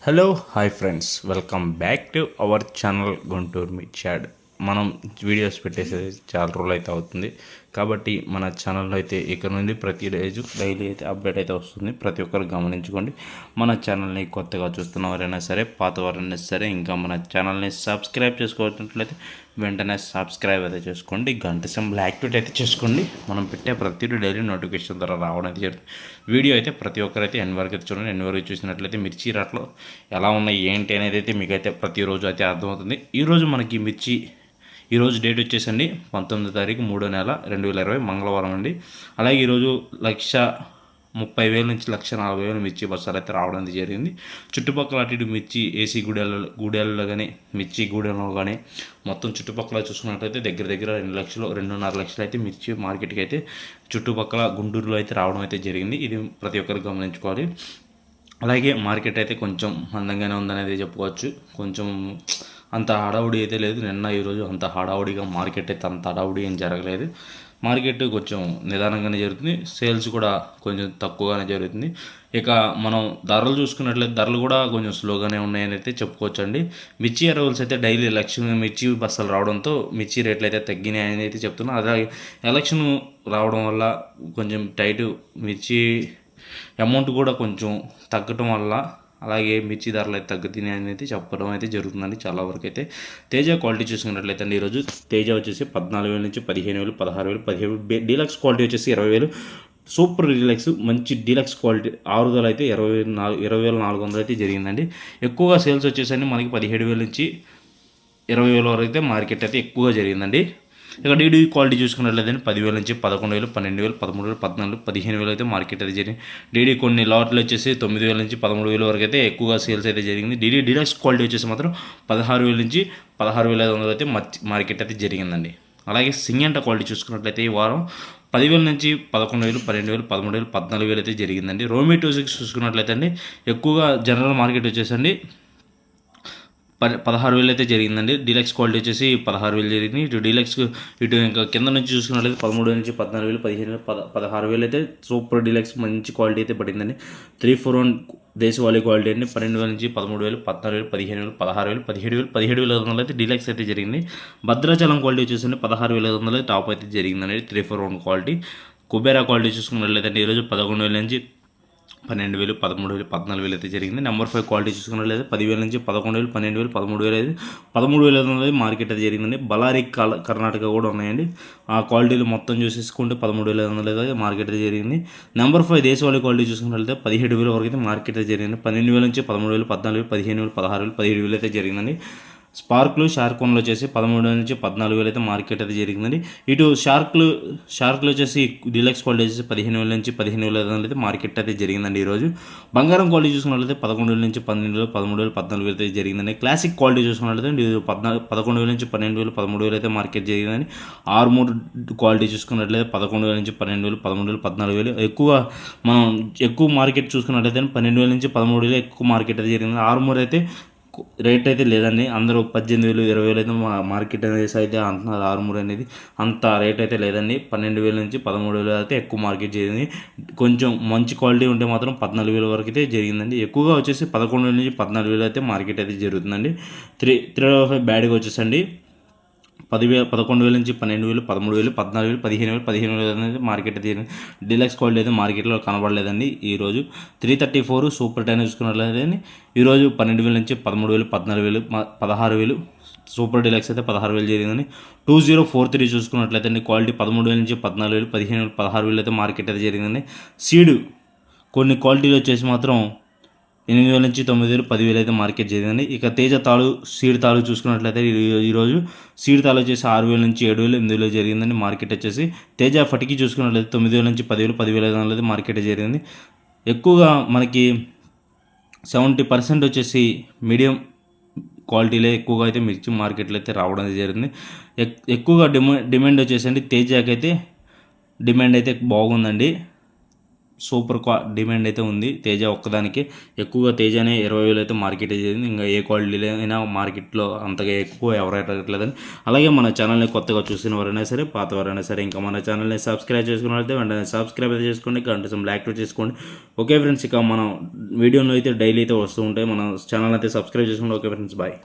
Hello hi friends, welcome back to our channel Guntur మిర్చాడ్. మనం videos పెట్టేసేది చాలా రోజులు అయితే అవుతుంది కాబట్టి మన ఛానల్లో అయితే ఇక్కడ నుండి ప్రతి రోజు డైలీ అయితే అప్డేట్ అయితే వస్తుంది. ప్రతి ఒక్కరు గమనించుకోండి. మన ఛానల్ని కొత్తగా చూస్తున్నవారైనా సరే, పాతవారైనా సరే, ఇంకా మన ఛానల్ని సబ్స్క్రైబ్ చేసుకోవాలన్నట్లయితే వెంటనే సబ్స్క్రైబ్ అయితే చేసుకోండి. గంట సింబల్ యాక్టివేట్ అయితే చేసుకోండి. మనం పెట్టే ప్రతి డైలీ నోటిఫికేషన్ ద్వారా రావడం అయితే జరుగుతుంది. వీడియో అయితే ప్రతి ఒక్కరైతే ఎన్ని వరకు అయితే చూడండి. ఎన్ని వరకు చూసినట్లయితే మిర్చి రేట్లు ఎలా ఉన్నాయి ఏంటి అనేది అయితే మీకైతే ప్రతిరోజు అయితే అర్థమవుతుంది. ఈరోజు మనకి మిర్చి ఈరోజు డేట్ వచ్చేసండి 19వ తారీఖు 3వ నెల 2020 మంగళవారం అండి. అలాగే ఈరోజు 1,30,000 నుంచి 1,40,000 మిర్చి బస్సాలు అయితే రావడం జరిగింది. చుట్టుపక్కల అటు ఇటు మిర్చి ఏసీ గూడెల్లో కానీ మిర్చి గూడెల్లో కానీ మొత్తం చుట్టుపక్కల చూసుకున్నట్లయితే దగ్గర దగ్గర 2 లక్షలు 2.5 లక్షలు అయితే మిర్చి మార్కెట్కి అయితే చుట్టుపక్కల గుంటూరులో అయితే రావడం అయితే జరిగింది. ఇది ప్రతి ఒక్కరు గమనించుకోవాలి. అలాగే మార్కెట్ అయితే కొంచెం మందంగానే ఉందనేది చెప్పుకోవచ్చు. కొంచెం అంత హడావుడి అయితే లేదు. నిన్న ఈరోజు అంత హడావుడిగా మార్కెట్ అయితే అంత హడావుడి ఏం జరగలేదు. మార్కెట్ కొంచెం నిదానంగానే జరుగుతుంది. సేల్స్ కూడా కొంచెం తక్కువగానే జరుగుతుంది. ఇక మనం ధరలు చూసుకున్నట్లయితే ధరలు కూడా కొంచెం స్లోగానే ఉన్నాయని అయితే చెప్పుకోవచ్చు అండి. మిర్చి అరైవల్స్ అయితే డైలీ ఎలక్షన్ మిర్చి బస్సులు రావడంతో మిర్చి రేట్లు అయితే తగ్గినాయని అయితే చెప్తున్నాం. అలాగే ఎలక్షన్ రావడం వల్ల కొంచెం టైట్ మిర్చి అమౌంట్ కూడా కొంచెం తగ్గటం వల్ల అలాగే మిర్చి ధరలు అయితే తగ్గుతున్నాయి అనేది చెప్పడం అయితే జరుగుతుందండి. చాలా వరకు అయితే తేజ క్వాలిటీ చూసుకున్నట్లయితే అండి ఈరోజు తేజ వచ్చేసి 14,000 నుంచి 15,000, 16,000, 17,000. డీలక్స్ క్వాలిటీ వచ్చేసి 20,000. సూపర్ డీలక్స్ మంచి డీలక్స్ క్వాలిటీ 6 అయితే 20,400 అయితే జరిగిందండి. ఎక్కువగా సేల్స్ వచ్చేసండి మనకి 17,000 నుంచి 20,000 వరకు అయితే మార్కెట్ అయితే ఎక్కువగా జరిగిందండి. ఇక డీడీ క్వాలిటీ చూసుకున్నట్లయితే 10,000 నుంచి 11,000, 12,000, 13,000, 14,000, 15,000 అయితే మార్కెట్ అయితే జరిగింది. డీడీ కొన్ని లాట్లు వచ్చేసి 9,000 నుంచి 13,000 వరకు అయితే ఎక్కువగా సేల్స్ అయితే జరిగింది. డీడీ డీలక్స్ క్వాలిటీ వచ్చేసి మాత్రం 16,000 నుంచి 16,500 అయితే మార్కెట్ అయితే జరిగిందండి. అలాగే సింగంట క్వాలిటీ చూసుకున్నట్లయితే ఈ వారం 10,000 నుంచి 11,000, 12,000, 13,000, 14,000 అయితే జరిగిందండి. రోమీ 26 చూసుకున్నట్లయితే అండి ఎక్కువగా జనరల్ మార్కెట్ వచ్చేసండి 16,000 అయితే జరిగిందండి. డీలక్స్ క్వాలిటీ వచ్చేసి 16,000 జరిగింది. ఇటు డీలక్స్ ఇటు ఇంకా కింద నుంచి చూసుకున్నట్లయితే 13,000 నుంచి 14,000, 15,000, 16,000 అయితే సూపర్ డీలక్స్ మంచి క్వాలిటీ అయితే పడిందండి. 341 దేశవాళీ క్వాలిటీ అండి 12,000 నుంచి 13,000, 14,000, 15,000, 16,000, 17,000, 17,500 అయితే డీలక్స్ అయితే జరిగింది. భద్రాచలం క్వాలిటీ వచ్చేసి 16,500 టాప్ అయితే జరిగిందండి. 341 క్వాలిటీ. కుబేరా క్వాలిటీ చూసుకున్నట్లయితే ఈరోజు 11,000 నుంచి 12,000, 13,000, 14,000 అయితే జరిగింది. నెంబర్ 5 క్వాలిటీ చూసుకున్నట్లయితే 10,000 నుంచి 11,000, 12,000, 13,000 అయితే 13,500 మార్కెట్ అయితే జరిగిందండి. బళ్ళారి కర్ణాటక కూడా ఉన్నాయండి. ఆ క్వాలిటీలు మొత్తం చూసేసుకుంటే 13,500 అయితే మార్కెట్ అయితే జరిగింది. నెంబర్ 5 దేశవాళీ క్వాలిటీ చూసుకున్నట్లయితే 17,000 వరకు అయితే మార్కెట్ అయితే జరిగింది. 12,000 నుంచి 13,000, 14,000, 15,000, 16,000, 17,000 అయితే జరిగిందండి. స్పార్క్లు షార్కోన్లు వచ్చేసి 13,000 నుంచి 14,000 అయితే మార్కెట్ అయితే జరిగిందండి. ఇటు షార్క్లు వచ్చేసి డీలక్స్ క్వాలిటీ వచ్చేసి 15,000 నుంచి 15,500 అయితే మార్కెట్ అయితే జరిగిందండి. ఈరోజు బంగారం క్వాలిటీ చూసుకున్నట్లయితే 11,000 నుంచి 12,000, 13,000, 14,000 అయితే జరిగిందండి. క్లాసిక్ క్వాలిటీ చూసుకున్నట్లయితే 11,000 నుంచి 12,000, 13,000 అయితే మార్కెట్ జరిగిందండి. ఆర్మూర్ క్వాలిటీ చూసుకున్నట్లయితే 11,000 నుంచి 12,000, 13,000, 14,000 ఎక్కువ మార్కెట్ చూసుకున్నట్లయితే 12,000 నుంచి 13,000 ఎక్కువ మార్కెట్ అయితే జరిగింది. ఆర్మూర్ అయితే రేట్ అయితే లేదండి. అందరూ 18,000, 20,000 అయితే మార్కెట్ అనేది అయితే అంటున్నారు. ఆర్మూర్ అనేది అంత రేట్ అయితే లేదండి. 12,000 నుంచి 13,000 అయితే ఎక్కువ మార్కెట్ జరిగింది. కొంచెం మంచి క్వాలిటీ ఉంటే మాత్రం 14,000 వరకు అయితే జరిగిందండి. ఎక్కువగా వచ్చేసి 11,000 నుంచి 14,000 అయితే మార్కెట్ అయితే జరుగుతుందండి. 355 బ్యాడ్గా వచ్చేసండి 11,000 నుంచి 12,000, 13,000, 14,000, 15,000, 15,000 అనేది మార్కెట్ అయితే డీలక్స్ క్వాలిటీ అయితే మార్కెట్లో కనబడలేదండి. ఈరోజు 334 సూపర్ 10 చూసుకున్నట్లయితే ఈరోజు 12,000 నుంచి 13,000, 14,000, 16,000 సూపర్ డీలక్స్ అయితే 16,000 జరిగిందని. 2043 చూసుకున్నట్లయితే క్వాలిటీ 13,000 నుంచి 14,000, 15,000, 16,000 అయితే మార్కెట్ అయితే జరిగిందండి. సీడ్ కొన్ని క్వాలిటీలు వచ్చేసి మాత్రం 8,000 నుంచి 9,000, 10,000 అయితే మార్కెట్ జరిగిందండి. ఇక తేజ సీడ్ తాళు చూసుకున్నట్లయితే ఈరోజు సీడ్ తాళు వచ్చేసి 6,000 నుంచి 7,000, 8,000 జరిగిందండి. మార్కెట్ వచ్చేసి తేజ ఫటికి చూసుకున్నట్లయితే 9,000 నుంచి 10,000, 10,500 అయితే మార్కెట్ జరిగింది. ఎక్కువగా మనకి 70% వచ్చేసి మీడియం క్వాలిటీలే ఎక్కువగా అయితే మిర్చి మార్కెట్లో అయితే రావడం జరిగింది. ఎక్కువగా డిమాండ్ వచ్చేసండి తేజకి అయితే డిమాండ్ అయితే బాగుందండి. సూపర్ డిమాండ్ అయితే ఉంది తేజ ఒక్కదానికి. ఎక్కువగా తేజనే 20,000 అయితే మార్కెట్ అయ్యేది. ఇంకా ఏ క్వాలిటీలో అయినా మార్కెట్లో అంతగా ఎక్కువ ఎవరు అడగట్లేదని. అలాగే మన ఛానల్ని కొత్తగా చూసిన వారైనా సరే పాతవారైనా సరే ఇంకా మన ఛానల్ని సబ్స్క్రైబ్ చేసుకున్నట్లయితే వెంటనే సబ్స్క్రైబ్ అయితే చేసుకోండి, గంట సింబల్ యాక్టివేట్ చేసుకోండి. ఓకే ఫ్రెండ్స్, ఇక మనం వీడియోలో అయితే డైలీ అయితే వస్తూ ఉంటాయి. మన ఛానల్ అయితే సబ్స్క్రైబ్ చేసుకోండి. Okay friends, bye.